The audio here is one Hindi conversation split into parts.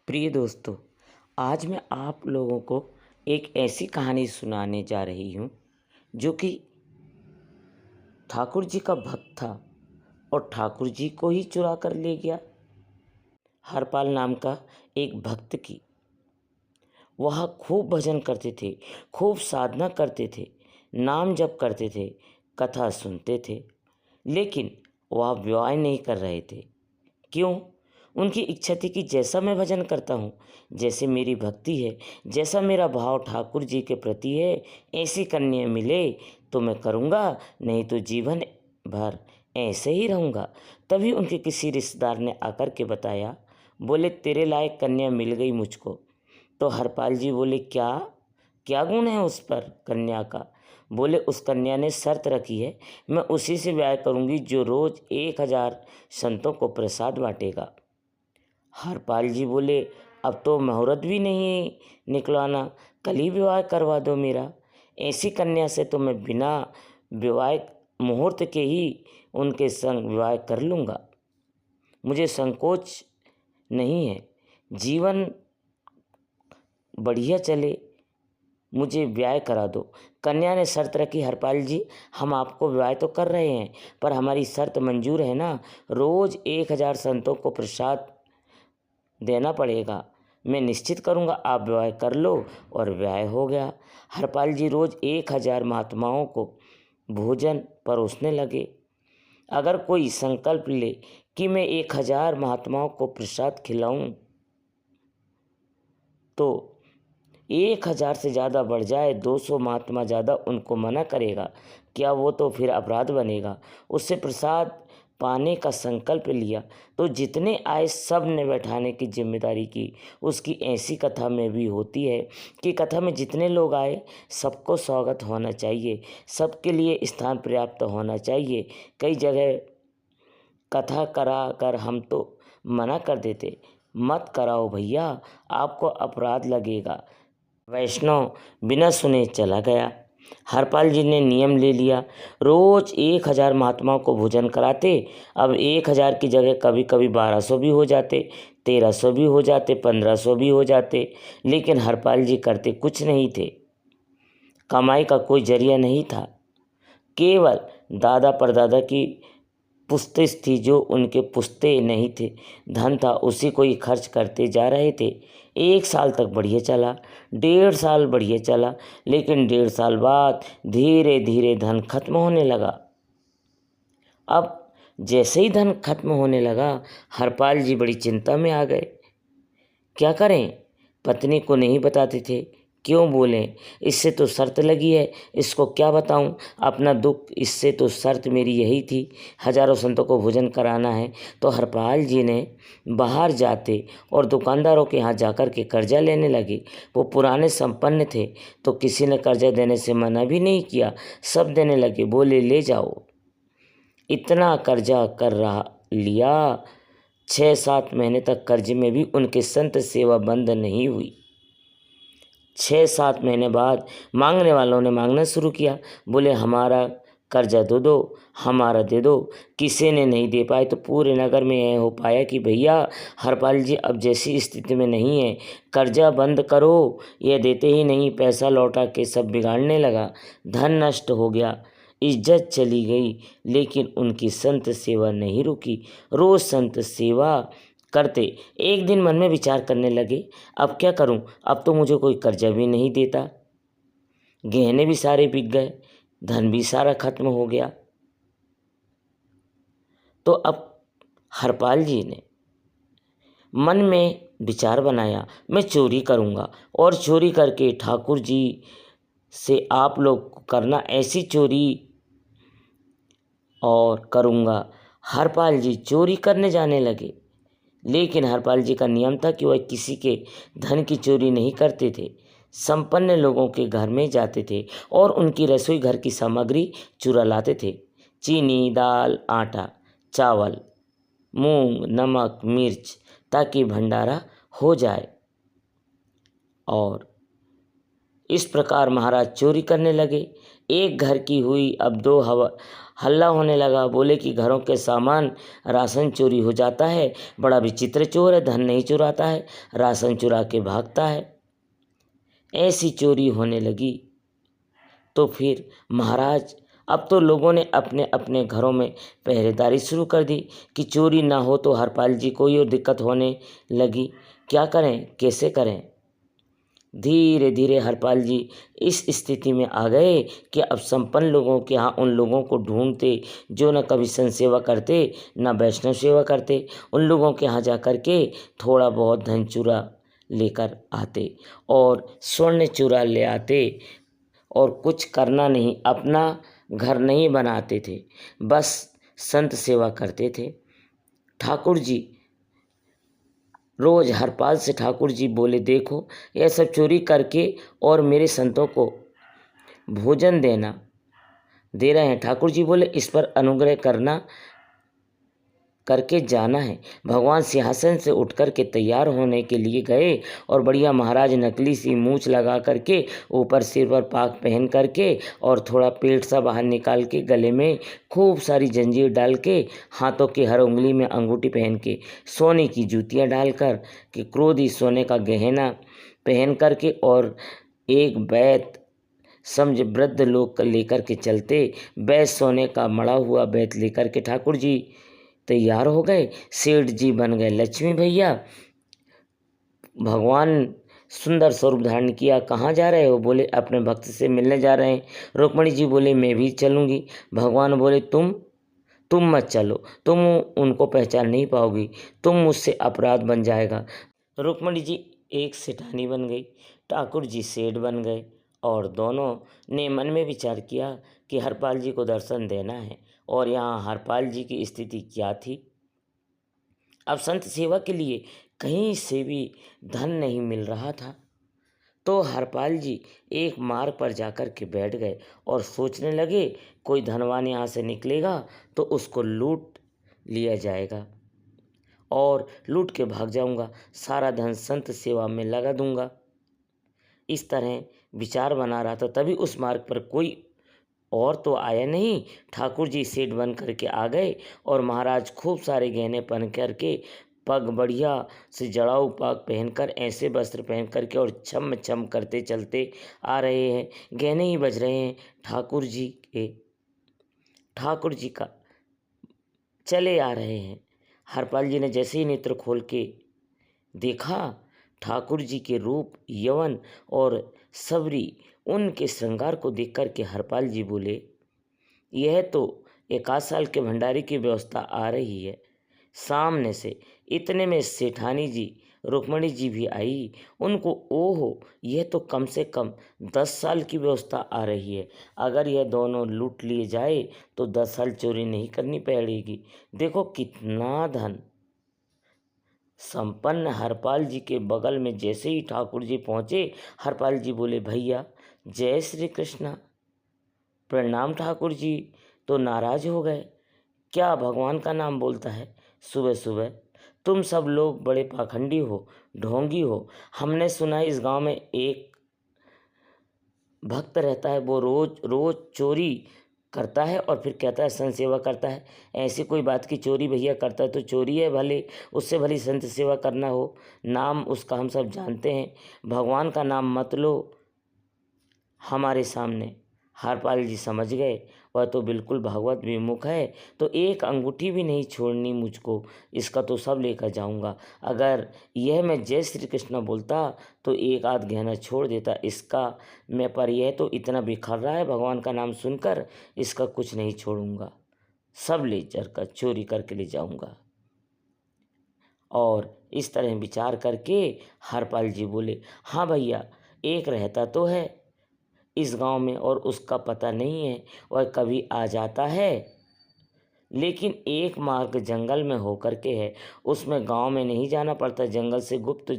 प्रिय दोस्तों, आज मैं आप लोगों को एक ऐसी कहानी सुनाने जा रही हूँ जो कि ठाकुर जी का भक्त था और ठाकुर जी को ही चुरा कर ले गया। हरपाल नाम का एक भक्त की वह खूब भजन करते थे, खूब साधना करते थे, नाम जप करते थे, कथा सुनते थे, लेकिन वह विवाह नहीं कर रहे थे। क्यों? उनकी इच्छा थी कि जैसा मैं भजन करता हूँ, जैसे मेरी भक्ति है, जैसा मेरा भाव ठाकुर जी के प्रति है, ऐसी कन्या मिले तो मैं करूँगा, नहीं तो जीवन भर ऐसे ही रहूँगा। तभी उनके किसी रिश्तेदार ने आकर के बताया, बोले तेरे लायक कन्या मिल गई मुझको। तो हरपाल जी बोले क्या क्या गुण है उस पर कन्या का? बोले उस कन्या ने शर्त रखी है, मैं उसी से ब्याह करूंगी जो रोज 1,000 संतों को प्रसाद बांटेगा। हरपाल जी बोले अब तो मुहूर्त भी नहीं निकलवाना, कल ही विवाह करवा दो मेरा। ऐसी कन्या से तो मैं बिना विवाह मुहूर्त के ही उनके संग विवाह कर लूँगा। मुझे संकोच नहीं है, जीवन बढ़िया चले, मुझे ब्याह करा दो। कन्या ने शर्त रखी, हरपाल जी हम आपको विवाह तो कर रहे हैं, पर हमारी शर्त मंजूर है ना, रोज 1,000 संतों को प्रसाद देना पड़ेगा। मैं निश्चित करूँगा, आप विवाह कर लो। और विवाह हो गया। हरपाल जी रोज 1,000 महात्माओं को भोजन परोसने लगे। अगर कोई संकल्प ले कि मैं 1,000 महात्माओं को प्रसाद खिलाऊं, तो 1,000 से ज़्यादा बढ़ जाए, 200 महात्मा ज़्यादा उनको मना करेगा, क्या वो तो फिर अपराध बनेगा। उससे प्रसाद पाने का संकल्प लिया तो जितने आए सब ने बैठाने की जिम्मेदारी की। उसकी ऐसी कथा में भी होती है कि कथा में जितने लोग आए सबको स्वागत होना चाहिए, सबके लिए स्थान पर्याप्त होना चाहिए। कई जगह कथा करा कर हम तो मना कर देते, मत कराओ भैया, आपको अपराध लगेगा। वैष्णव बिना सुने चला गया। हरपाल जी ने नियम ले लिया, रोज 1,000 महात्माओं को भोजन कराते। अब 1,000 की जगह कभी कभी 1,200 भी हो जाते, 1,300 भी हो जाते, 1,500 भी हो जाते, लेकिन हरपाल जी करते कुछ नहीं थे। कमाई का कोई जरिया नहीं था, केवल दादा परदादा की पुश्ते थी जो उनके पुश्ते नहीं थे। धन था उसी को ही खर्च करते जा रहे थे। 1 साल तक बढ़िया चला, 1.5 साल बढ़िया चला, लेकिन 1.5 साल बाद धीरे धीरे धन खत्म होने लगा। अब जैसे ही धन खत्म होने लगा, हरपाल जी बड़ी चिंता में आ गए। क्या करें? पत्नी को नहीं बताते थे, क्यों बोलें, इससे तो शर्त लगी है, इसको क्या बताऊं अपना दुख। इससे तो शर्त मेरी यही थी, हजारों संतों को भोजन कराना है। तो हरपाल जी ने बाहर जाते और दुकानदारों के यहाँ जाकर के कर्जा लेने लगे। वो पुराने संपन्न थे तो किसी ने कर्जा देने से मना भी नहीं किया, सब देने लगे, बोले ले जाओ। इतना कर्जा कर रहा लिया, 6-7 महीने तक कर्ज में भी उनके संत सेवा बंद नहीं हुई। 6-7 महीने बाद मांगने वालों ने मांगना शुरू किया, बोले हमारा कर्जा दो दो, हमारा दे दो। किसी ने नहीं दे पाए तो पूरे नगर में यह हो पाया कि भैया हरपाल जी अब जैसी स्थिति में नहीं है, कर्जा बंद करो। ये देते ही नहीं, पैसा लौटा के सब बिगाड़ने लगा, धन नष्ट हो गया, इज्जत चली गई, लेकिन उनकी संत सेवा नहीं रुकी। रोज संत सेवा करते। एक दिन मन में विचार करने लगे, अब क्या करूं, अब तो मुझे कोई कर्जा भी नहीं देता, गहने भी सारे बिक गए, धन भी सारा खत्म हो गया। तो अब हरपाल जी ने मन में विचार बनाया, मैं चोरी करूंगा और चोरी करके ठाकुर जी से आप लोग करना ऐसी चोरी और करूंगा। हरपाल जी चोरी करने जाने लगे, लेकिन हरपाल जी का नियम था कि वह किसी के धन की चोरी नहीं करते थे। संपन्न लोगों के घर में जाते थे और उनकी रसोई घर की सामग्री चुरा लाते थे, चीनी, दाल, आटा, चावल, मूंग, नमक, मिर्च, ताकि भंडारा हो जाए। और इस प्रकार महाराज चोरी करने लगे। एक घर की हुई अब दो हल्ला होने लगा। बोले कि घरों के सामान राशन चोरी हो जाता है, बड़ा विचित्र चोर है, धन नहीं चुराता है, राशन चुरा के भागता है। ऐसी चोरी होने लगी तो फिर महाराज अब तो लोगों ने अपने अपने घरों में पहरेदारी शुरू कर दी कि चोरी ना हो। तो हरपाल जी को ये दिक्कत होने लगी, क्या करें, कैसे करें। धीरे धीरे हरपाल जी इस स्थिति में आ गए कि अब संपन्न लोगों के यहाँ उन लोगों को ढूंढते जो न कभी संत सेवा करते न वैष्णव सेवा करते। उन लोगों के यहाँ जा कर के थोड़ा बहुत धन चुरा लेकर आते और स्वर्ण चुरा ले आते और कुछ करना नहीं, अपना घर नहीं बनाते थे, बस संत सेवा करते थे। ठाकुर जी रोज हरपाल से ठाकुर जी बोले, देखो यह सब चोरी करके और मेरे संतों को भोजन दे रहे हैं। ठाकुर जी बोले, इस पर अनुग्रह करके जाना है। भगवान सिंहासन से उठ कर के तैयार होने के लिए गए और बढ़िया महाराज नकली सी मूछ लगा करके ऊपर सिर पर पाक पहन करके और थोड़ा पेट सा बाहर निकाल के गले में खूब सारी जंजीर डाल के हाथों की हर उंगली में अंगूठी पहन के सोने की जूतियां डालकर कि क्रोधी सोने का गहना पहन करके और एक बैत समझ वृद्ध लोग लेकर के चलते, बैत सोने का मड़ा हुआ बैत लेकर के ठाकुर जी तैयार हो गए। सेठ जी बन गए लक्ष्मी भैया। भगवान सुंदर स्वरूप धारण किया। कहाँ जा रहे हो? बोले अपने भक्त से मिलने जा रहे हैं। रुक्मणी जी बोले मैं भी चलूँगी। भगवान बोले तुम मत चलो, तुम उनको पहचान नहीं पाओगी, तुम मुझसे अपराध बन जाएगा। रुक्मणी जी एक सेठानी बन गई, ठाकुर जी सेठ बन गए और दोनों ने मन में विचार किया कि हरपाल जी को दर्शन देना है। और यहाँ हरपाल जी की स्थिति क्या थी? अब संत सेवा के लिए कहीं से भी धन नहीं मिल रहा था। तो हरपाल जी एक मार्ग पर जाकर के बैठ गए और सोचने लगे, कोई धनवान यहाँ से निकलेगा तो उसको लूट लिया जाएगा और लूट के भाग जाऊंगा, सारा धन संत सेवा में लगा दूंगा। इस तरह विचार बना रहा था, तभी उस मार्ग पर कोई और तो आया नहीं। ठाकुर जी सेठ बन करके आ गए और महाराज खूब सारे गहने पहन करके, पग बढ़िया से जड़ाऊ पाग पहनकर, ऐसे वस्त्र पहन करके और छम छम करते चलते आ रहे हैं। गहने ही बज रहे हैं ठाकुर जी के, ठाकुर जी का चले आ रहे हैं। हरपाल जी ने जैसे ही नेत्र खोल के देखा, ठाकुर जी के रूप, यवन और सबरी, उनके श्रृंगार को देख कर के हरपाल जी बोले, यह तो 1 साल के भंडारी की व्यवस्था आ रही है। सामने से इतने में सेठानी जी रुक्मणी जी भी आई। उनको ओहो, यह तो कम से कम 10 साल की व्यवस्था आ रही है। अगर यह दोनों लूट लिए जाए तो 10 साल चोरी नहीं करनी पड़ेगी। देखो कितना धन। संपन्न हरपाल जी के बगल में जैसे ही ठाकुर जी पहुँचे, हरपाल जी बोले, भैया जय श्री कृष्णा। प्रणाम। ठाकुर जी तो नाराज हो गए, क्या भगवान का नाम बोलता है सुबह सुबह? तुम सब लोग बड़े पाखंडी हो, ढोंगी हो। हमने सुना है इस गांव में एक भक्त रहता है, वो रोज रोज चोरी करता है और फिर कहता है संत सेवा करता है। ऐसी कोई बात की चोरी भैया करता है तो चोरी है, भले उससे भली संत सेवा करना हो। नाम उसका हम सब जानते हैं, भगवान का नाम मत लो हमारे सामने। हरपाल जी समझ गए, वह तो बिल्कुल भगवत विमुख है, तो एक अंगूठी भी नहीं छोड़नी मुझको, इसका तो सब लेकर जाऊंगा। अगर यह मैं जय श्री कृष्ण बोलता तो एक आध गहना छोड़ देता इसका मैं, पर यह तो इतना बिखर रहा है भगवान का नाम सुनकर, इसका कुछ नहीं छोड़ूंगा, सब ले कर चोरी करके ले जाऊंगा। और इस तरह विचार करके हरपाल जी बोले, हाँ भैया, एक रहता तो है इस गांव में और उसका पता नहीं है, वह कभी आ जाता है, लेकिन एक मार्ग जंगल में होकर के है, उसमें गांव में नहीं जाना पड़ता, जंगल से गुप्त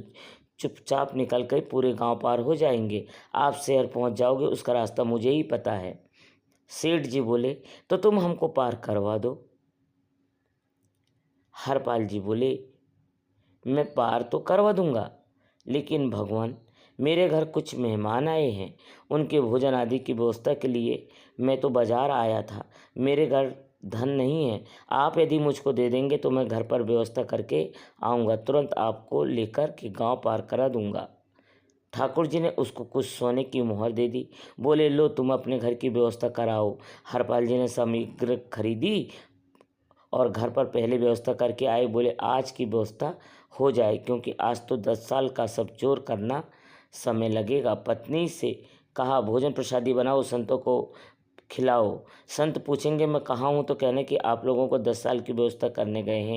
चुपचाप निकल कर पूरे गांव पार हो जाएंगे, आप शहर पहुंच जाओगे, उसका रास्ता मुझे ही पता है। सेठ जी बोले, तो तुम हमको पार करवा दो। हरपाल जी बोले, मैं पार तो करवा दूंगा, लेकिन भगवान मेरे घर कुछ मेहमान आए हैं, उनके भोजन आदि की व्यवस्था के लिए मैं तो बाजार आया था। मेरे घर धन नहीं है, आप यदि मुझको दे देंगे तो मैं घर पर व्यवस्था करके आऊँगा, तुरंत आपको लेकर के गांव पार करा दूंगा। ठाकुर जी ने उसको कुछ सोने की मुहर दे दी। बोले, लो तुम अपने घर की व्यवस्था कराओ। हरपाल जी ने सामग्री खरीदी और घर पर पहले व्यवस्था करके आए। बोले, आज की व्यवस्था हो जाए, क्योंकि आज तो 10 साल का सब जोर करना समय लगेगा। पत्नी से कहा, भोजन प्रसादी बनाओ, संतों को खिलाओ। संत पूछेंगे मैं कहाँ हूँ, तो कहने कि आप लोगों को 10 साल की व्यवस्था करने गए हैं।